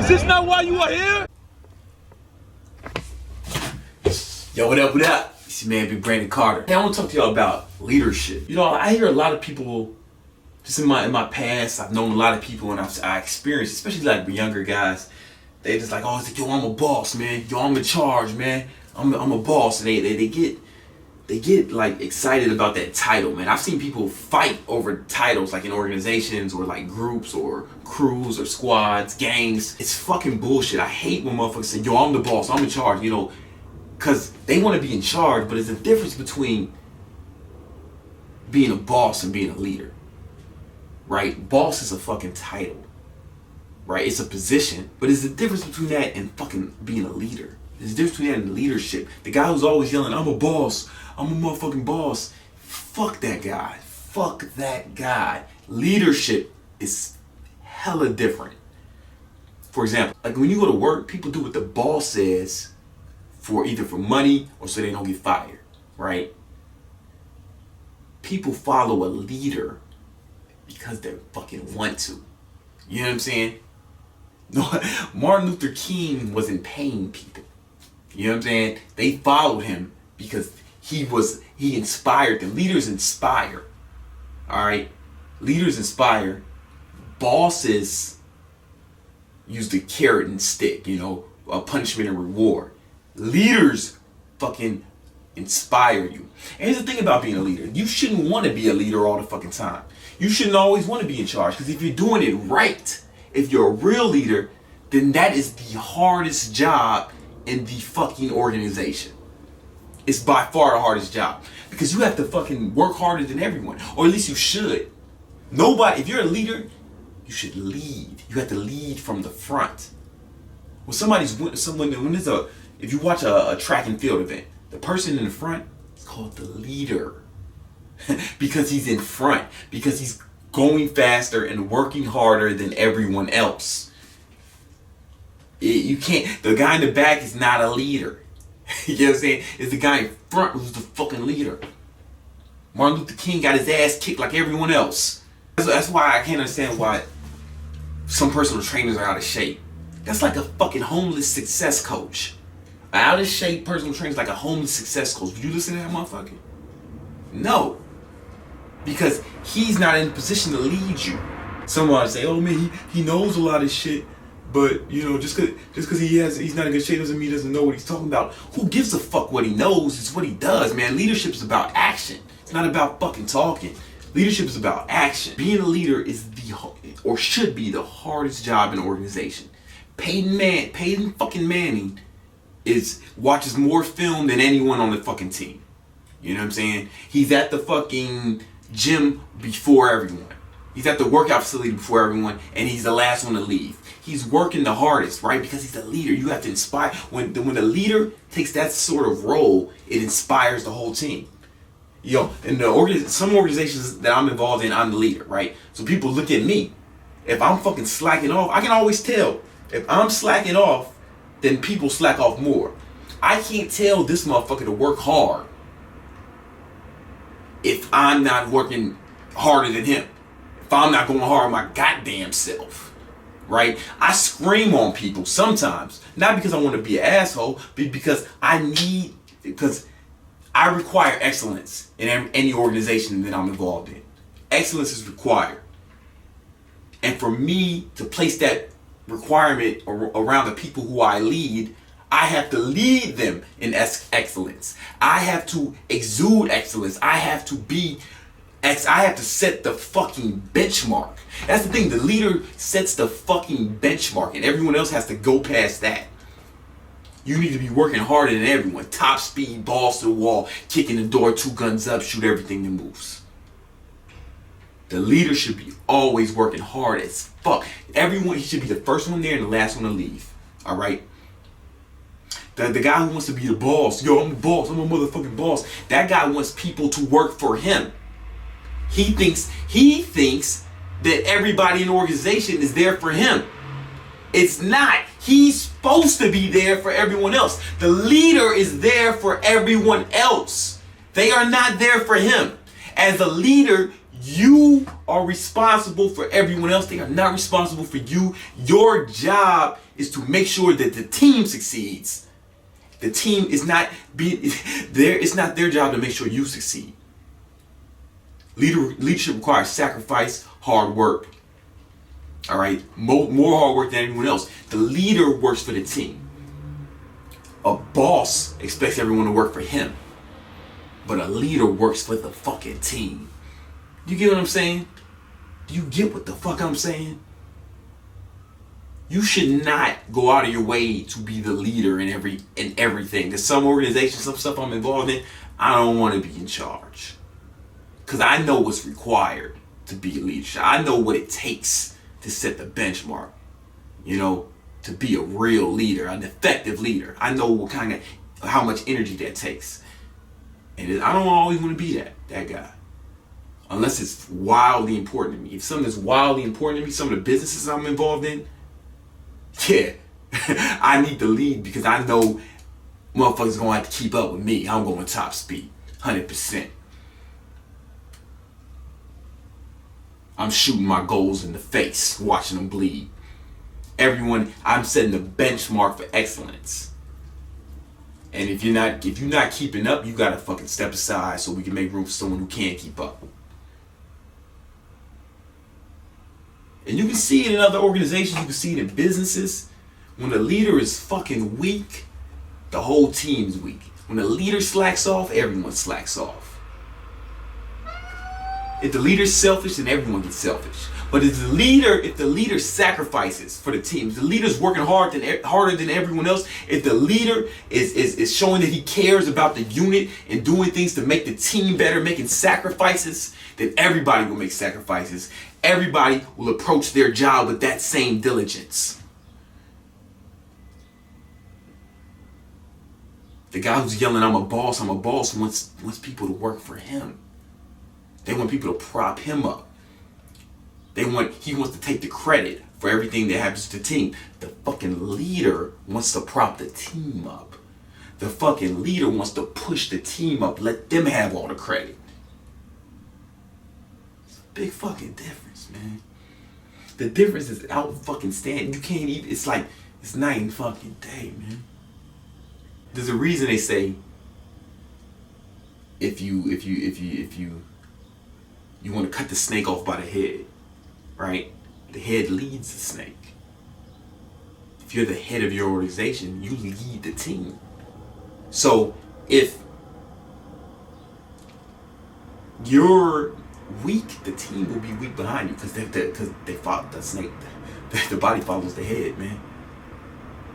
Is this not why you are here? Yo, what up, what up? It's your man, Big Brandon Carter. Hey, I want to talk to y'all about leadership. You know, I hear a lot of people, just in my past, I've known a lot of people and I experienced, especially like the younger guys, they just like, oh, it's like, yo, I'm a boss, man. Yo, I'm in charge, man. I'm a boss. And they get like excited about that title, man. I've seen people fight over titles like in organizations or like groups or crews or squads, gangs. It's fucking bullshit. I hate when motherfuckers say, yo, I'm the boss, I'm in charge, you know, because they want to be in charge, but there's a difference between being a boss and being a leader, right? Boss is a fucking title, right? It's a position, but there's a difference between that and fucking being a leader. There's a difference between that and leadership. The guy who's always yelling, I'm a boss, I'm a motherfucking boss. Fuck that guy. Fuck that guy. Leadership is hella different. For example, like when you go to work, people do what the boss says for either for money or so they don't get fired, right? People follow a leader because they fucking want to. You know what I'm saying? No, Martin Luther King wasn't paying people. You know what I'm saying? They followed him because he inspired them. Leaders inspire. All right? Leaders inspire. Bosses use the carrot and stick, you know, a punishment and reward. Leaders fucking inspire you. And here's the thing about being a leader. You shouldn't want to be a leader all the fucking time. You shouldn't always want to be in charge, because if you're doing it right, if you're a real leader, then that is the hardest job in the fucking organization. It's by far the hardest job, because you have to fucking work harder than everyone, or at least you should. Nobody, if you're a leader, you should lead. You have to lead from the front. If you watch a track and field event, the person in the front is called the leader because he's in front, because he's going faster and working harder than everyone else. You can't, the guy in the back is not a leader. You know what I'm saying? It's the guy in front who's the fucking leader. Martin Luther King got his ass kicked like everyone else. That's why I can't understand why some personal trainers are out of shape. That's like a fucking homeless success coach. An out of shape personal trainer is like a homeless success coach. Would you listen to that motherfucker? No. Because he's not in a position to lead you. Someone say, oh man, he knows a lot of shit, but you know, just cause he's not in good shape doesn't mean he doesn't know what he's talking about. Who gives a fuck what he knows? It's what he does, man. Leadership is about action. It's not about fucking talking. Leadership is about action. Being a leader is or should be the hardest job in an organization. Peyton fucking Manning watches more film than anyone on the fucking team. You know what I'm saying? He's at the fucking gym before everyone. He's at the workout facility before everyone, and he's the last one to leave. He's working the hardest, right? Because he's the leader. You have to inspire. When the leader takes that sort of role, it inspires the whole team. Yo, in some organizations that I'm involved in, I'm the leader, right? So people look at me. If I'm fucking slacking off, I can always tell. If I'm slacking off, then people slack off more. I can't tell this motherfucker to work hard if I'm not working harder than him. If I'm not going hard my goddamn self, right? I scream on people sometimes, not because I want to be an asshole, but because I require excellence in any organization that I'm involved in. Excellence is required. And for me to place that requirement around the people who I lead, I have to lead them in excellence. I have to exude excellence. I have to set the fucking benchmark. That's the thing. The leader sets the fucking benchmark, and everyone else has to go past that. You need to be working harder than everyone. Top speed, balls to the wall, kicking the door, 2 guns up, shoot everything that moves. The leader should be always working hard as fuck. He should be the first one there and the last one to leave. All right? The guy who wants to be the boss, yo, I'm the boss, I'm a motherfucking boss. That guy wants people to work for him. He thinks that everybody in the organization is there for him. It's not. He's supposed to be there for everyone else. The leader is there for everyone else. They are not there for him. As a leader, You are responsible for everyone else. They are not responsible for you. Your job is to make sure that the team succeeds. The team is not there. It's not their job to make sure you succeed. Leadership requires sacrifice, hard work. All right, more hard work than anyone else. The leader works for the team. A boss expects everyone to work for him, but a leader works for the fucking team. You get what I'm saying? Do you get what the fuck I'm saying? You should not go out of your way to be the leader in everything. There's some organizations, some stuff I'm involved in, I don't want to be in charge. Because I know what's required to be a leader. I know what it takes to set the benchmark. You know, to be a real leader, an effective leader. I know how much energy that takes. And I don't always want to be that guy. Unless it's wildly important to me. If something is wildly important to me, some of the businesses I'm involved in, yeah, I need to lead because I know motherfuckers gonna have to keep up with me. I'm going top speed, 100%. I'm shooting my goals in the face, watching them bleed. I'm setting the benchmark for excellence. And if you're not keeping up, you gotta fucking step aside so we can make room for someone who can keep up. And you can see it in other organizations, you can see it in businesses. When the leader is fucking weak, the whole team's weak. When the leader slacks off, everyone slacks off. If the leader's selfish, then everyone gets selfish. But if the leader sacrifices for the team, if the leader's working harder than everyone else, if the leader is showing that he cares about the unit and doing things to make the team better, making sacrifices, then everybody will make sacrifices. Everybody will approach their job with that same diligence. The guy who's yelling, I'm a boss, wants people to work for him. They want people to prop him up. He wants to take the credit for everything that happens to the team. The fucking leader wants to prop the team up. The fucking leader wants to push the team up, let them have all the credit. It's a big fucking difference, man. The difference is out fucking standing. You can't even, it's like, it's night and fucking day, man. There's a reason they say if you want to cut the snake off by the head, right? The head leads the snake. If you're the head of your organization, you lead the team. So if you're weak, the team will be weak behind you because they follow the snake. The body follows the head, man.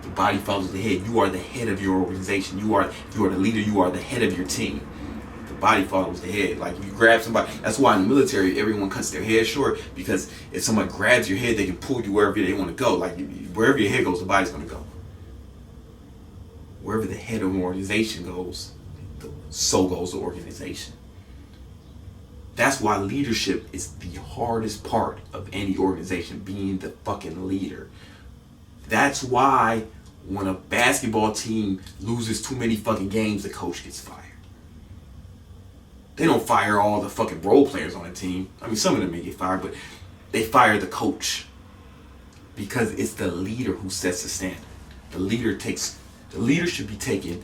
The body follows the head. You are the head of your organization. You are the leader. You are the head of your team. The body follows the head. Like if you grab somebody, that's why in the military everyone cuts their hair short, because if someone grabs your head, they can pull you wherever they want to go. Like wherever your head goes, the body's going to go. Wherever the head of an organization goes, so goes the organization. That's why leadership is the hardest part of any organization, being the fucking leader. That's why when a basketball team loses too many fucking games, the coach gets fired. They don't fire all the fucking role players on the team. I mean, some of them may get fired, but they fire the coach. Because it's the leader who sets the standard. The leader should be taking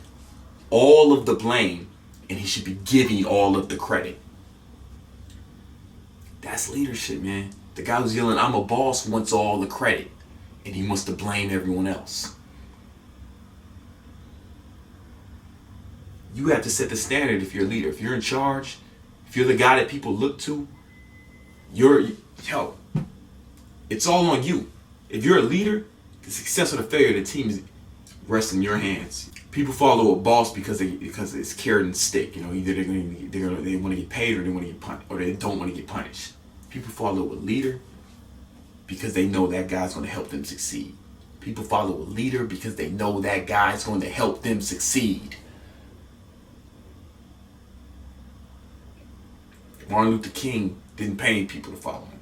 all of the blame, and he should be giving all of the credit. That's leadership, man. The guy who's yelling, I'm a boss, wants all the credit. And he wants to blame everyone else. You have to set the standard if you're a leader. If you're in charge, if you're the guy that people look to, it's all on you. If you're a leader, the success or the failure of the team rests in your hands. People follow a boss because it's carrot and stick. You know, either they want to get paid or they want to get punished, or they don't want to get punished. People follow a leader because they know that guy's going to help them succeed. People follow a leader because they know that guy's going to help them succeed. Martin Luther King didn't pay people to follow him.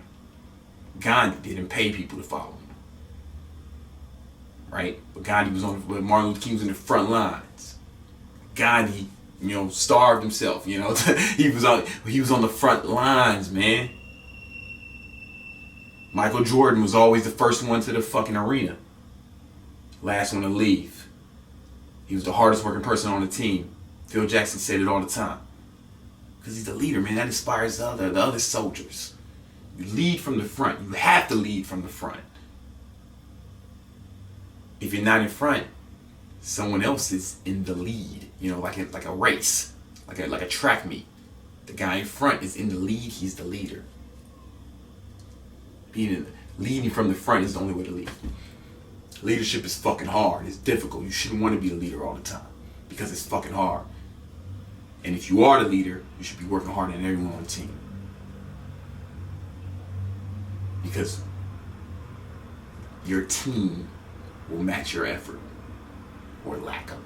Gandhi didn't pay people to follow him. Right? But Martin Luther King was in the front lines. Gandhi starved himself. He was on the front lines, man. Michael Jordan was always the first one to the fucking arena, last one to leave. He was the hardest working person on the team. Phil Jackson said it all the time. Because he's the leader, man. That inspires the other soldiers. You lead from the front. You have to lead from the front. If you're not in front, someone else is in the lead. Like a race, like a track meet. The guy in front is in the lead. He's the leader. Leading from the front is the only way to lead. Leadership is fucking hard. It's difficult. You shouldn't want to be the leader all the time because it's fucking hard. And if you are the leader, you should be working harder than everyone on the team. Because your team will match your effort or lack of.